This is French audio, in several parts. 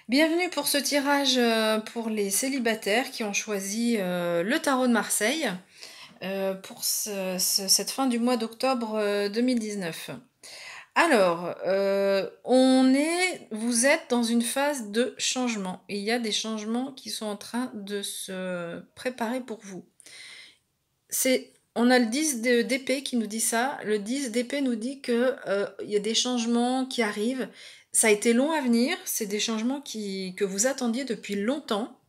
Bienvenue pour ce tirage pour les célibataires qui ont choisi le tarot de Marseille pour cette fin du mois d'octobre 2019. Alors, vous êtes dans une phase de changement. Et il y a des changements qui sont en train de se préparer pour vous. On a le 10 d'épée qui nous dit ça. Le 10 d'épée nous dit que il y a des changements qui arrivent. Ça a été long à venir. C'est des changements que vous attendiez depuis longtemps.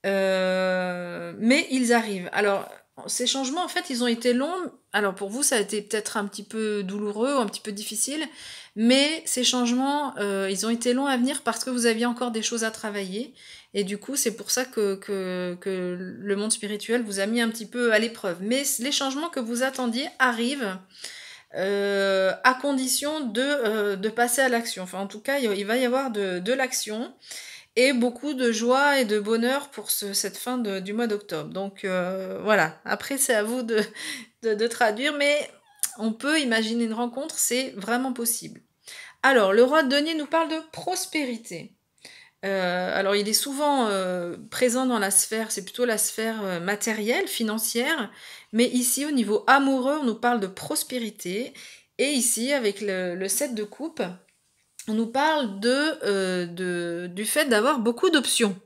Mais ils arrivent. Alors, ces changements, en fait, ils ont été longs. Alors, pour vous, ça a été peut-être un petit peu douloureux ou un petit peu difficile. Mais ces changements, ils ont été longs à venir parce que vous aviez encore des choses à travailler. Et du coup, c'est pour ça que le monde spirituel vous a mis un petit peu à l'épreuve. Mais les changements que vous attendiez arrivent à condition de passer à l'action. Enfin, en tout cas, il va y avoir de l'action et beaucoup de joie et de bonheur pour cette fin du mois d'octobre. Donc voilà, après c'est à vous de traduire, mais on peut imaginer une rencontre, c'est vraiment possible. Alors, le roi de denier nous parle de prospérité. Alors, il est souvent présent dans la sphère, c'est plutôt la sphère matérielle, financière, mais ici, au niveau amoureux, on nous parle de prospérité. Et ici, avec le 7 de coupe, on nous parle du fait d'avoir beaucoup d'options.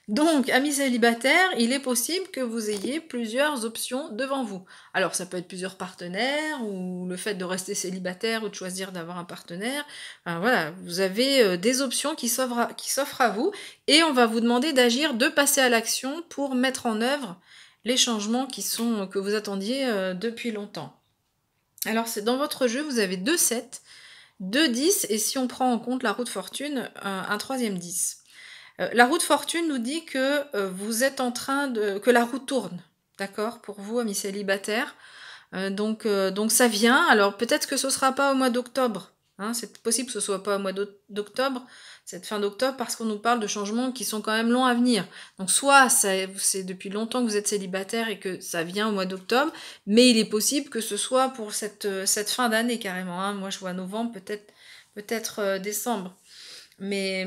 Donc, amis célibataires, il est possible que vous ayez plusieurs options devant vous. Alors, ça peut être plusieurs partenaires, ou le fait de rester célibataire, ou de choisir d'avoir un partenaire. Enfin, voilà, vous avez des options qui s'offrent à vous, et on va vous demander d'agir, de passer à l'action pour mettre en œuvre les changements que vous attendiez depuis longtemps. Alors, c'est dans votre jeu, vous avez 2 7, 2 10, et si on prend en compte la roue de fortune, un troisième 10. La roue de fortune nous dit que vous êtes en train que la roue tourne, d'accord, pour vous, amis célibataires. Donc ça vient. Alors peut-être que ce sera pas au mois d'octobre. Hein, c'est possible que ce soit pas au mois d'octobre, cette fin d'octobre, parce qu'on nous parle de changements qui sont quand même longs à venir. Donc soit c'est depuis longtemps que vous êtes célibataire et que ça vient au mois d'octobre, mais il est possible que ce soit pour cette fin d'année carrément. Hein. Moi je vois novembre, peut-être décembre. Mais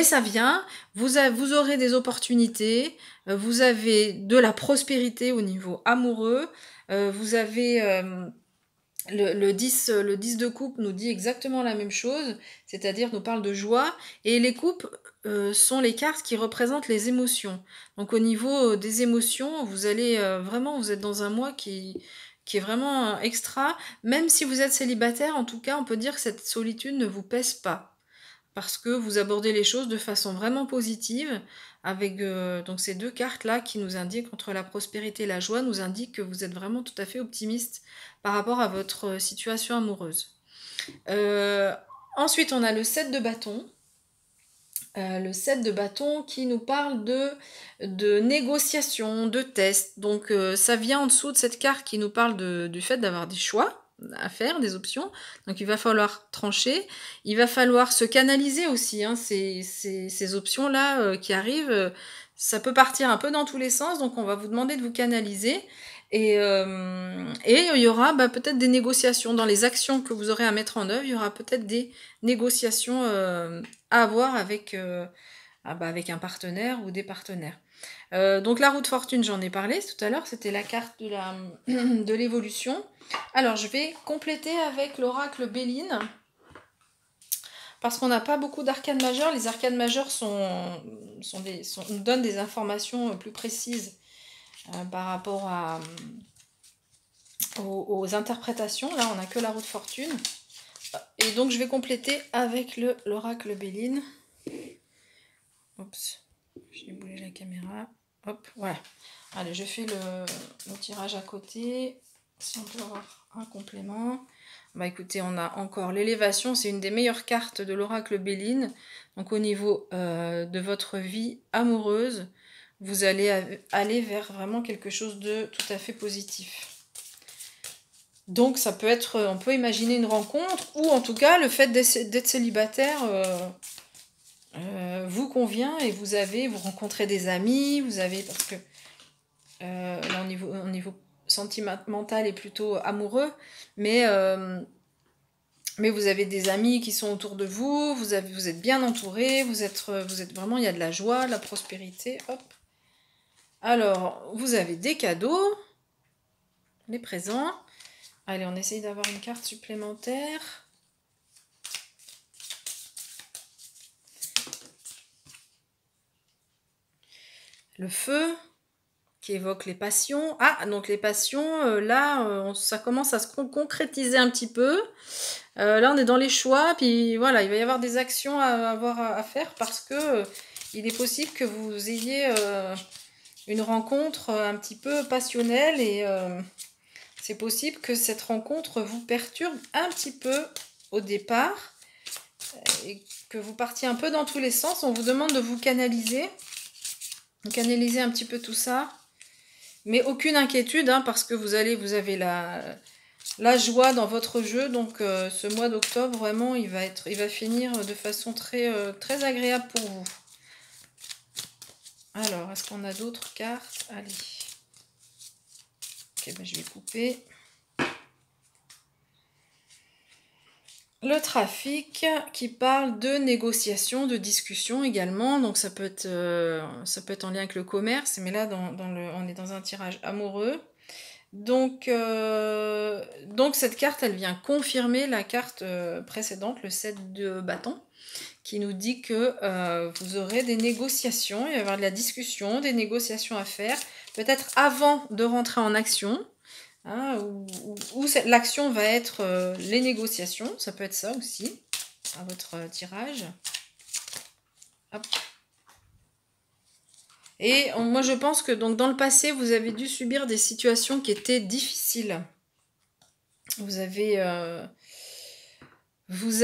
ça vient, vous aurez des opportunités, vous avez de la prospérité au niveau amoureux, vous avez le 10 de coupe nous dit exactement la même chose, c'est-à-dire nous parle de joie, et les coupes sont les cartes qui représentent les émotions. Donc au niveau des émotions, vous allez vraiment, vous êtes dans un mois qui est vraiment extra, même si vous êtes célibataire, en tout cas on peut dire que cette solitude ne vous pèse pas parce que vous abordez les choses de façon vraiment positive, avec donc ces 2 cartes-là qui nous indiquent, entre la prospérité et la joie, nous indiquent que vous êtes vraiment tout à fait optimiste par rapport à votre situation amoureuse. Euh, Ensuite, on a le 7 de bâton. Le 7 de bâton qui nous parle de négociation, de test. Donc ça vient en dessous de cette carte qui nous parle du fait d'avoir des choix à faire, des options. Donc il va falloir trancher, il va falloir se canaliser aussi. Hein, ces options-là qui arrivent, ça peut partir un peu dans tous les sens, donc on va vous demander de vous canaliser. Et il y aura peut-être des négociations dans les actions que vous aurez à mettre en œuvre, il y aura peut-être des négociations à avoir avec un partenaire ou des partenaires. Donc la roue de fortune, j'en ai parlé tout à l'heure, c'était la carte de l'évolution. Alors je vais compléter avec l'oracle Béline, parce qu'on n'a pas beaucoup d'arcanes majeures. Les arcanes majeures nous donnent des informations plus précises par rapport aux interprétations. Là, on n'a que la roue de fortune. Et donc je vais compléter avec l'oracle Béline. Oups, j'ai bougé la caméra. Hop, voilà. Allez, je fais le tirage à côté. Si on peut avoir un complément. Bah écoutez, on a encore l'élévation. C'est une des meilleures cartes de l'oracle Béline. Donc au niveau de votre vie amoureuse, vous allez aller vers vraiment quelque chose de tout à fait positif. Donc ça peut être, on peut imaginer une rencontre, ou en tout cas le fait d'être célibataire vous convient, et vous rencontrez des amis, parce que là au niveau sentimental et plutôt amoureux, mais Mais vous avez des amis qui sont autour de vous, vous êtes bien entouré, vous êtes vraiment, il y a de la joie, de la prospérité. Hop. Alors, vous avez des cadeaux, les présents. Allez, on essaye d'avoir une carte supplémentaire. Le feu, qui évoque les passions. Ah, donc les passions, là, ça commence à se concrétiser un petit peu. Là, on est dans les choix, puis voilà, il va y avoir des actions à avoir à faire parce que il est possible que vous ayez une rencontre un petit peu passionnelle et c'est possible que cette rencontre vous perturbe un petit peu au départ et que vous partiez un peu dans tous les sens. On vous demande de vous canaliser un petit peu tout ça. Mais aucune inquiétude, hein, parce que vous avez la joie dans votre jeu. Donc ce mois d'octobre, vraiment, il va finir de façon très, très agréable pour vous. Alors, est-ce qu'on a d'autres cartes? Allez. Ok, ben, je vais couper. Le trafic qui parle de négociation, de discussion également. Donc ça peut être en lien avec le commerce, mais là on est dans un tirage amoureux. Donc cette carte, elle vient confirmer la carte précédente, le 7 de bâton, qui nous dit que vous aurez des négociations, il va y avoir de la discussion, des négociations à faire, peut-être avant de rentrer en action. Hein, où l'action va être les négociations, ça peut être ça aussi, à votre tirage. Hop. Et moi je pense que donc, dans le passé, vous avez dû subir des situations qui étaient difficiles. Vous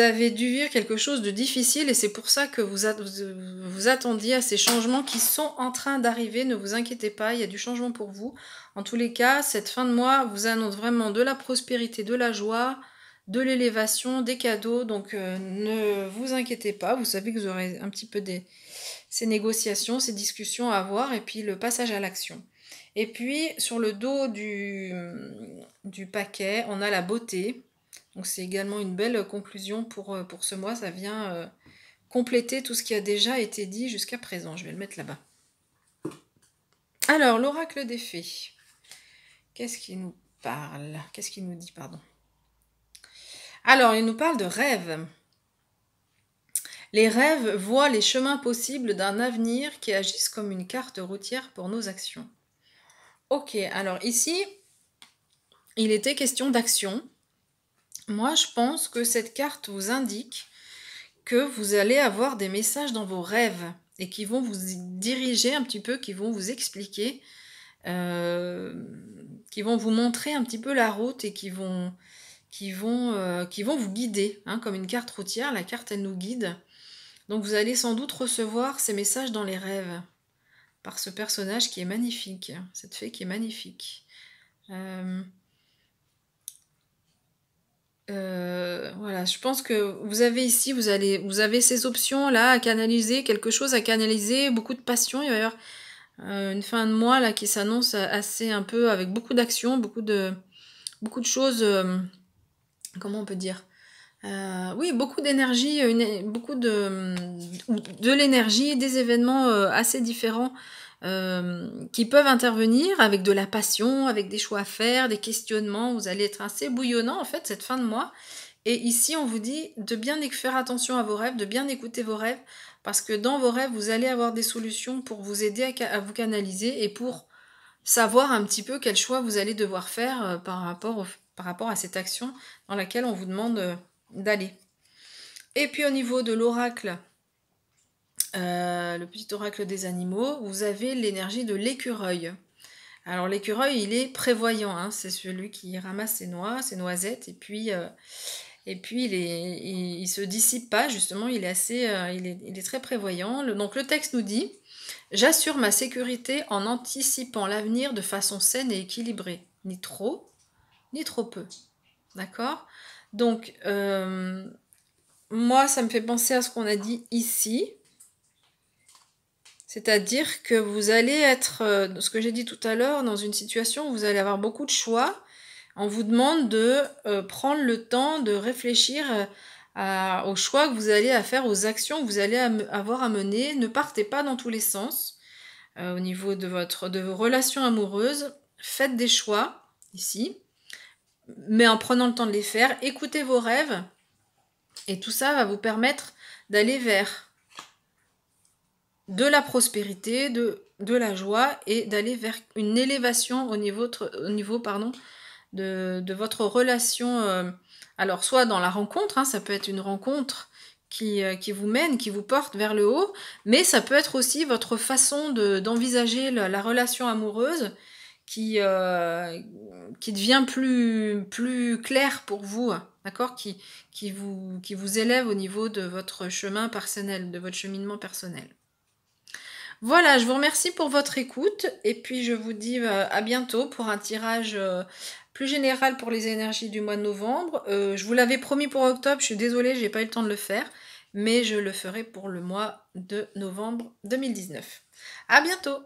avez dû vivre quelque chose de difficile et c'est pour ça que vous attendiez à ces changements qui sont en train d'arriver. Ne vous inquiétez pas, il y a du changement pour vous. En tous les cas, cette fin de mois vous annonce vraiment de la prospérité, de la joie, de l'élévation, des cadeaux. Donc ne vous inquiétez pas, vous savez que vous aurez un petit peu ces négociations, ces discussions à avoir et puis le passage à l'action. Et puis sur le dos du paquet, on a la beauté. Donc c'est également une belle conclusion pour ce mois. Ça vient compléter tout ce qui a déjà été dit jusqu'à présent. Je vais le mettre là-bas. Alors, l'oracle des fées. Qu'est-ce qu'il nous parle? Qu'est-ce qu'il nous dit, pardon? Alors, il nous parle de rêves. Les rêves voient les chemins possibles d'un avenir qui agissent comme une carte routière pour nos actions. Ok, alors ici, il était question d'action. Moi, je pense que cette carte vous indique que vous allez avoir des messages dans vos rêves et qui vont vous diriger un petit peu, qui vont vous expliquer, qui vont vous montrer un petit peu la route et qui vont vous guider, hein, comme une carte routière. La carte, elle nous guide. Donc vous allez sans doute recevoir ces messages dans les rêves par ce personnage qui est magnifique, cette fée qui est magnifique. Voilà, je pense que vous avez ici, vous avez ces options là à canaliser, quelque chose à canaliser, beaucoup de passion. Il va y avoir une fin de mois là qui s'annonce assez un peu avec beaucoup d'action, beaucoup de choses. Comment on peut dire? Oui, beaucoup d'énergie, beaucoup de l'énergie, des événements assez différents qui peuvent intervenir avec de la passion, avec des choix à faire, des questionnements. Vous allez être assez bouillonnant en fait cette fin de mois. Et ici, on vous dit de bien faire attention à vos rêves, de bien écouter vos rêves, parce que dans vos rêves, vous allez avoir des solutions pour vous aider à vous canaliser et pour savoir un petit peu quel choix vous allez devoir faire par rapport à cette action dans laquelle on vous demande d'aller. Et puis au niveau de l'oracle, le petit oracle des animaux, vous avez l'énergie de l'écureuil. Alors l'écureuil, il est prévoyant, hein, c'est celui qui ramasse ses noix, ses noisettes, et puis il se dissipe pas, justement, il est très prévoyant. Donc le texte nous dit: j'assure ma sécurité en anticipant l'avenir de façon saine et équilibrée, ni trop, ni trop peu. D'accord? Donc, moi, ça me fait penser à ce qu'on a dit ici. C'est-à-dire que vous allez être, ce que j'ai dit tout à l'heure, dans une situation où vous allez avoir beaucoup de choix, On vous demande de prendre le temps de réfléchir aux choix que vous allez à faire, aux actions que vous allez avoir à mener. Ne partez pas dans tous les sens au niveau de vos relations amoureuses. Faites des choix ici, mais en prenant le temps de les faire. Écoutez vos rêves et tout ça va vous permettre d'aller vers de la prospérité, de la joie et d'aller vers une élévation au niveau de votre relation. Alors, soit dans la rencontre, hein, ça peut être une rencontre qui vous mène, qui vous porte vers le haut, mais ça peut être aussi votre façon d'envisager la relation amoureuse qui devient plus claire pour vous, d'accord, qui vous élève au niveau de votre chemin personnel, de votre cheminement personnel. Voilà, je vous remercie pour votre écoute et puis je vous dis à bientôt pour un tirage plus général pour les énergies du mois de novembre. Je vous l'avais promis pour octobre, je suis désolée, j'ai pas eu le temps de le faire, mais je le ferai pour le mois de novembre 2019. À bientôt!